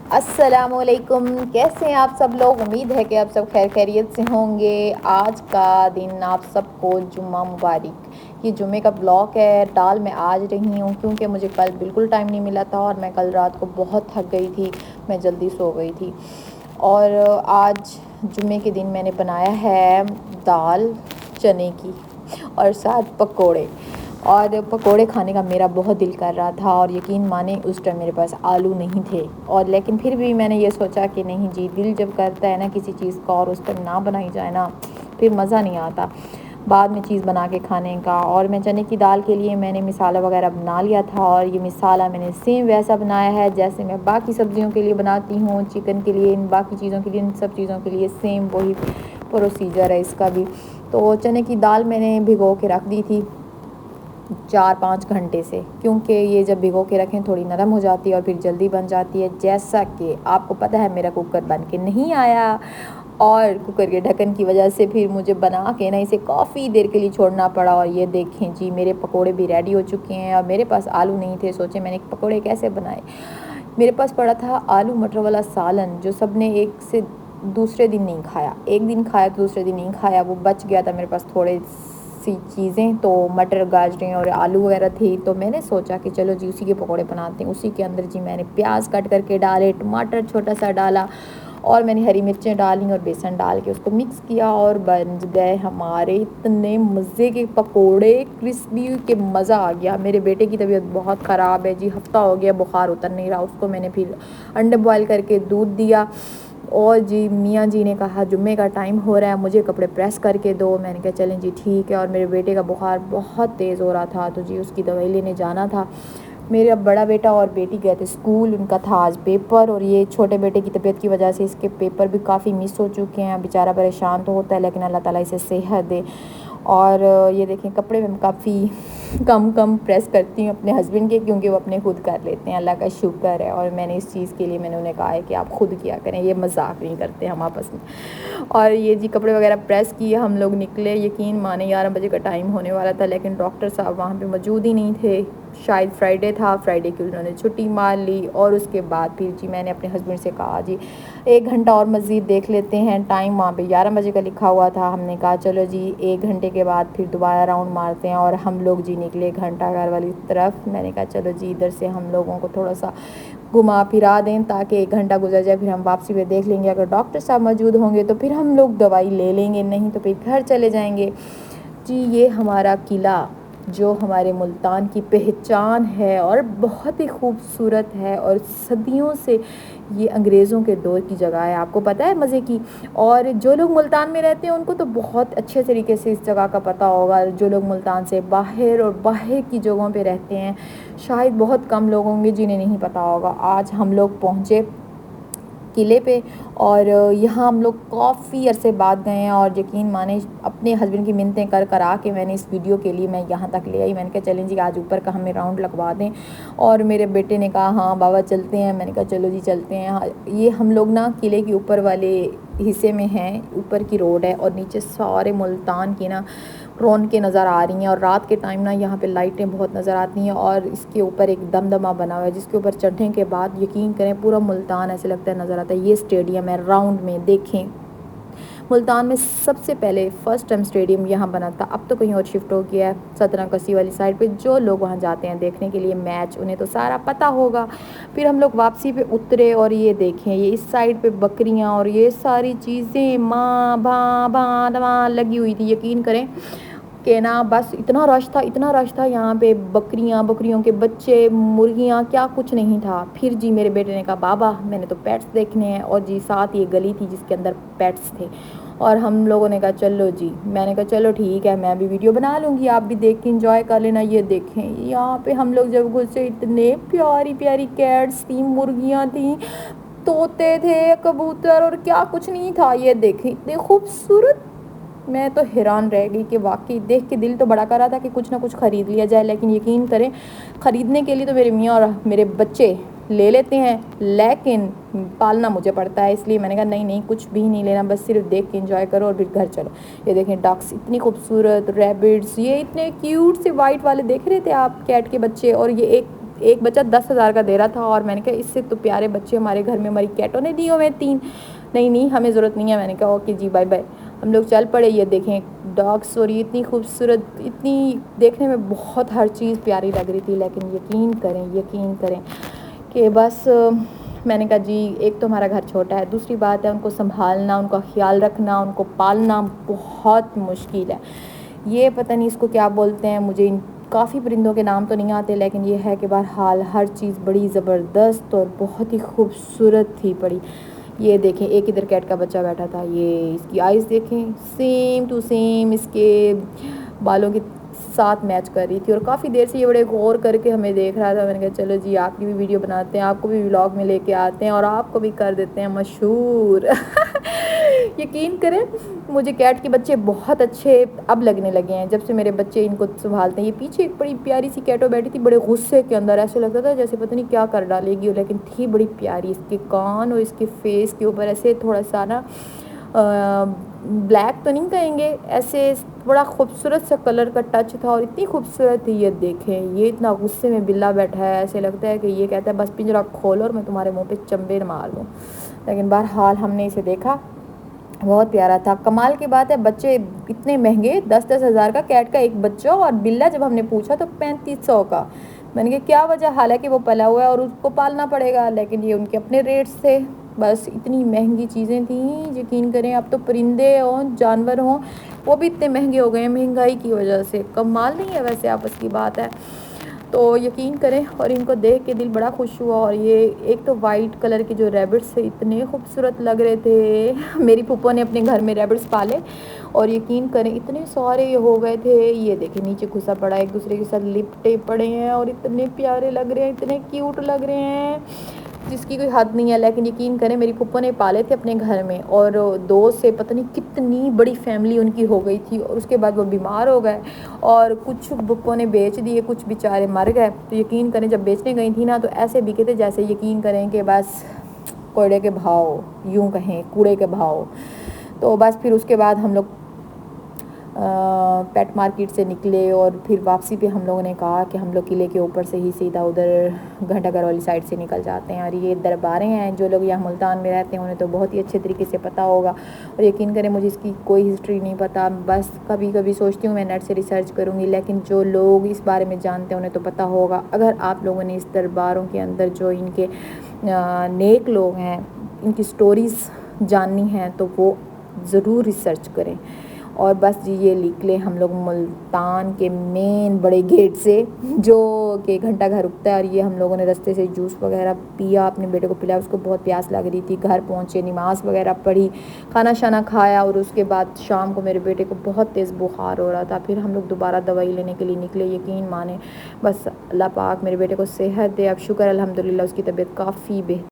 अस्सलामुअलैकुम। कैसे हैं आप सब लोग? उम्मीद है कि आप सब खैर खैरियत से होंगे। आज का दिन आप सबको जुम्मा मुबारक। ये जुम्मे का ब्लॉग है डाल मैं आज रही हूँ क्योंकि मुझे कल बिल्कुल टाइम नहीं मिला था और मैं कल रात को बहुत थक गई थी। मैं जल्दी सो गई थी और आज जुम्मे के दिन मैंने बनाया है दाल चने की और साथ पकोड़े। और पकोड़े खाने का मेरा बहुत दिल कर रहा था और यकीन माने उस टाइम मेरे पास आलू नहीं थे। और लेकिन फिर भी मैंने ये सोचा कि नहीं जी, दिल जब करता है ना किसी चीज़ का और उस टाइम ना बनाई जाए ना फिर मज़ा नहीं आता बाद में चीज़ बना के खाने का। और मैं चने की दाल के लिए मैंने मिसाला वगैरह बना लिया था और ये मिसाला मैंने सेम वैसा बनाया है जैसे मैं बाकी सब्जियों के लिए बनाती हूँ, चिकन के लिए, इन बाकी चीज़ों के लिए, इन सब चीज़ों के लिए सेम वही प्रोसीजर है इसका भी। तो चने की दाल मैंने भिगो के रख दी थी 4-5 घंटे से, क्योंकि ये जब भिगो के रखें थोड़ी नरम हो जाती है और फिर जल्दी बन जाती है। जैसा कि आपको पता है मेरा कुकर बन के नहीं आया और कुकर के ढक्कन की वजह से फिर मुझे बना के ना इसे काफ़ी देर के लिए छोड़ना पड़ा। और ये देखें जी, मेरे पकोड़े भी रेडी हो चुके हैं और मेरे पास आलू नहीं थे। सोचे मैंने पकोड़े कैसे बनाए। मेरे पास पड़ा था आलू मटर वाला सालन जो सब ने एक से दूसरे दिन नहीं खाया, एक दिन खाया तो दूसरे दिन नहीं खाया, वो बच गया था मेरे पास थोड़े सी चीज़ें। तो मटर गाजरें और आलू वगैरह थी तो मैंने सोचा कि चलो जी उसी के पकोड़े बनाते हैं। उसी के अंदर जी मैंने प्याज कट करके डाले, टमाटर छोटा सा डाला और मैंने हरी मिर्चें डाली और बेसन डाल के उसको मिक्स किया और बन गए हमारे इतने मज़े के पकोड़े, क्रिस्पी के मज़ा आ गया। मेरे बेटे की तबीयत बहुत ख़राब है जी, हफ्ता हो गया बुखार उतर नहीं रहा उसको। मैंने फिर अंडे बॉयल करके दूध दिया और जी मियाँ जी ने कहा जुम्मे का टाइम हो रहा है, मुझे कपड़े प्रेस करके दो। मैंने कहा चलें जी ठीक है। और मेरे बेटे का बुखार बहुत तेज़ हो रहा था तो जी उसकी दवाई लेने जाना था। मेरा बड़ा बेटा और बेटी गए थे स्कूल, उनका था आज पेपर और ये छोटे बेटे की तबीयत की वजह से इसके पेपर भी काफ़ी मिस हो चुके हैं। बेचारा परेशान तो होता है लेकिन अल्लाह ताला इसे सेहत दे। और ये देखें कपड़े में काफ़ी कम कम प्रेस करती हूँ अपने हस्बैंड के, क्योंकि वो अपने खुद कर लेते हैं, अल्लाह का शुक्र है। और मैंने इस चीज़ के लिए मैंने उन्हें कहा है कि आप खुद किया करें, ये मजाक नहीं करते हम आपस में। और ये जी कपड़े वगैरह प्रेस किए, हम लोग निकले। यकीन माने 11 बजे का टाइम होने वाला था लेकिन डॉक्टर साहब वहाँ पे मौजूद ही नहीं थे। शायद फ्राइडे था, फ्राइडे की उन्होंने छुट्टी मार ली। और उसके बाद फिर जी मैंने अपने हस्बैंड से कहा जी 1 घंटा और मज़ीद देख लेते हैं। टाइम वहाँ पे 11 बजे का लिखा हुआ था। हमने कहा चलो जी 1 घंटे के बाद फिर दोबारा राउंड मारते हैं और हम लोग जी निकले घंटाघर वाली तरफ। मैंने कहा चलो जी इधर से हम लोगों को थोड़ा सा घुमा फिरा दें ताकि 1 घंटा गुजर जाए, फिर हम वापसी पे देख लेंगे। अगर डॉक्टर साहब मौजूद होंगे तो फिर हम लोग दवाई ले लेंगे, नहीं तो फिर घर चले जाएंगे। जी ये हमारा किला जो हमारे मुल्तान की पहचान है और बहुत ही खूबसूरत है और सदियों से ये अंग्रेज़ों के दौर की जगह है, आपको पता है मज़े की। और जो लोग मुल्तान में रहते हैं उनको तो बहुत अच्छे तरीके से इस जगह का पता होगा। जो लोग मुल्तान से बाहर और बाहर की जगहों पे रहते हैं शायद बहुत कम लोग होंगे जिन्हें नहीं पता होगा। आज हम लोग पहुँचे किले पे और यहाँ हम लोग काफ़ी अरसे बाद गए हैं और यकीन माने अपने हस्बैंड की मिन्नतें कर कर आके मैंने इस वीडियो के लिए मैं यहाँ तक ले आई। मैंने कहा चलें जी आज ऊपर का हमें राउंड लगवा दें। और मेरे बेटे ने कहा हाँ बाबा चलते हैं। मैंने कहा चलो जी चलते हैं। हाँ, ये हम लोग ना किले के ऊपर वाले हिस्से में हैं, ऊपर की रोड है और नीचे सारे मुल्तान की ना रौनकें नज़र आ रही हैं। और रात के टाइम ना यहाँ पे लाइटें बहुत नज़र आती हैं और इसके ऊपर एक दमदमा बना हुआ है जिसके ऊपर चढ़ने के बाद यकीन करें पूरा मुल्तान ऐसे लगता है नज़र आता है। ये स्टेडियम है राउंड में, देखें मुल्तान में सबसे पहले फर्स्ट टाइम स्टेडियम यहाँ बना था, अब तो कहीं और शिफ्ट हो गया है सतना कसी वाली साइड पे। जो लोग वहाँ जाते हैं देखने के लिए मैच उन्हें तो सारा पता होगा। फिर हम लोग वापसी पे उतरे और ये देखें ये इस साइड पे बकरियाँ और ये सारी चीज़ें माँ भा भा लगी हुई थी। यकीन करें कि ना बस इतना रश था, इतना रश था यहाँ पे, बकरियाँ, बकरियों के बच्चे, मुर्गियाँ, क्या कुछ नहीं था। फिर जी मेरे बेटे ने कहा बाबा मैंने तो पेट्स देखने हैं और जी साथ ये गली थी जिसके अंदर पेट्स थे। और हम लोगों ने कहा चलो जी, मैंने कहा चलो ठीक है मैं भी वीडियो बना लूँगी, आप भी देख के इंजॉय कर लेना। ये देखें यहाँ पे हम लोग जब घुसे इतने प्यारी प्यारी कैट्स थी, मुर्गियाँ थी, तोते थे, कबूतर और क्या कुछ नहीं था। ये देखें इतने खूबसूरत, मैं तो हैरान रह गई कि वाकई देख के दिल तो बड़ा कर रहा था कि कुछ ना कुछ ख़रीद लिया जाए। लेकिन यकीन करें ख़रीदने के लिए तो मेरे मियाँ और मेरे बच्चे ले लेते हैं लेकिन पालना मुझे पड़ता है, इसलिए मैंने कहा नहीं नहीं कुछ भी नहीं लेना, बस सिर्फ देख के एंजॉय करो और फिर घर चलो। ये देखें डक्स इतनी खूबसूरत, रैबिट्स ये इतने क्यूट से वाइट वाले देख रहे थे आप, कैट के बच्चे। और ये एक एक बच्चा 10,000 का दे रहा था और मैंने कहा इससे तो प्यारे बच्चे हमारे घर में हमारी कैटों ने दिए हुए 3। नहीं हमें ज़रूरत नहीं है। मैंने कहा ओके जी बाय बाय। हम लोग चल पड़े। ये देखें डॉग्स और ये इतनी खूबसूरत, इतनी देखने में बहुत हर चीज़ प्यारी लग रही थी, लेकिन यकीन करें कि बस मैंने कहा जी एक तो हमारा घर छोटा है, दूसरी बात है उनको संभालना, उनका ख्याल रखना, उनको पालना बहुत मुश्किल है। ये पता नहीं इसको क्या बोलते हैं, मुझे इन काफ़ी परिंदों के नाम तो नहीं आते, लेकिन ये है कि बहरहाल हर चीज़ बड़ी ज़बरदस्त और बहुत ही खूबसूरत थी बड़ी। ये देखें एक इधर कैट का बच्चा बैठा था, ये इसकी आइज़ देखें सेम टू सेम इसके बालों के साथ मैच कर रही थी और काफ़ी देर से ये बड़े गौर करके हमें देख रहा था। मैंने कहा चलो जी आपकी भी वीडियो बनाते हैं, आपको भी व्लॉग में लेके आते हैं और आपको भी कर देते हैं मशहूर। यकीन करें मुझे कैट के बच्चे बहुत अच्छे अब लगने लगे हैं जब से मेरे बच्चे इनको संभालते हैं। ये पीछे एक बड़ी प्यारी सी कैटो बैठी थी बड़े गुस्से के अंदर, ऐसे लगता था जैसे पता नहीं क्या कर डालेगी, लेकिन थी बड़ी प्यारी। इसके कान और इसके फेस के ऊपर ऐसे थोड़ा सा ना ब्लैक तो नहीं कहेंगे, ऐसे बड़ा खूबसूरत सा कलर का टच था और इतनी खूबसूरत थी। ये देखें ये इतना गुस्से में बिल्ला बैठा है, ऐसे लगता है कि ये कहता है बस पिंजरा खोलो और मैं तुम्हारे मुंह पे चंबे मार दूँ। लेकिन बहरहाल हमने इसे देखा, बहुत प्यारा था। कमाल की बात है बच्चे इतने महंगे, 10-10 हज़ार का कैट का एक बच्चा, और बिल्ला जब हमने पूछा तो 3500 का। मैंने कहा क्या वजह, हालांकि वो पला हुआ है और उसको पालना पड़ेगा, लेकिन ये उनके अपने रेट्स थे। बस इतनी महंगी चीज़ें थी, यकीन करें अब तो परिंदे हों जानवर हों वो भी इतने महंगे हो गए हैं महंगाई की वजह से। कमाल नहीं है वैसे, आपस की बात है। तो यकीन करें और इनको देख के दिल बड़ा खुश हुआ। और ये एक तो वाइट कलर के जो रैबिट्स थे इतने खूबसूरत लग रहे थे। मेरी फूफो ने अपने घर में रैबिट्स पाले और यकीन करें इतने सारे ये हो गए थे। ये देखें नीचे घुसा पड़ा एक दूसरे के साथ लिपटे पड़े हैं और इतने प्यारे लग रहे हैं, इतने क्यूट लग रहे हैं जिसकी कोई हद नहीं है। लेकिन यकीन करें मेरी फूफो ने पाले थे अपने घर में और 2 से पता नहीं कितनी बड़ी फैमिली उनकी हो गई थी, और उसके बाद वो बीमार हो गए और कुछ फूफो ने बेच दिए, कुछ बेचारे मर गए। तो यकीन करें जब बेचने गई थी ना तो ऐसे बिके थे जैसे यकीन करें कि बस कोयले के भाव, यूँ कहें कूड़े के भाव। तो बस फिर उसके बाद हम लोग पेट मार्केट से निकले और फिर वापसी पे हम लोगों ने कहा कि हम लोग किले के ऊपर से ही सीधा उधर घंटाघर वाली साइड से निकल जाते हैं। और ये दरबारें हैं, जो लोग यहाँ मुल्तान में रहते हैं उन्हें तो बहुत ही अच्छे तरीके से पता होगा। और यकीन करें मुझे इसकी कोई हिस्ट्री नहीं पता, बस कभी कभी सोचती हूँ मैं नेट से रिसर्च करूँगी, लेकिन जो लोग इस बारे में जानते हैं उन्हें तो पता होगा। अगर आप लोगों ने इस दरबारों के अंदर जो इनके नेक लोग हैं इनकी स्टोरीज़ जाननी है तो वो ज़रूर रिसर्च करें। और बस जी ये निकले हम लोग मुल्तान के मेन बड़े गेट से जो कि घंटा घर रुकता है। और ये हम लोगों ने रास्ते से जूस वगैरह पिया, अपने बेटे को पिलाया, उसको बहुत प्यास लग रही थी। घर पहुँचे, नमाज़ वगैरह पढ़ी, खाना शाना खाया और उसके बाद शाम को मेरे बेटे को बहुत तेज़ बुखार हो रहा था। फिर हम लोग दोबारा दवाई लेने के लिए निकले। यकीन माने बस अल्लाह पाक मेरे बेटे को सेहत दे, अब शुक्र अल्हम्दुलिल्लाह उसकी तबीयत काफ़ी बेहतर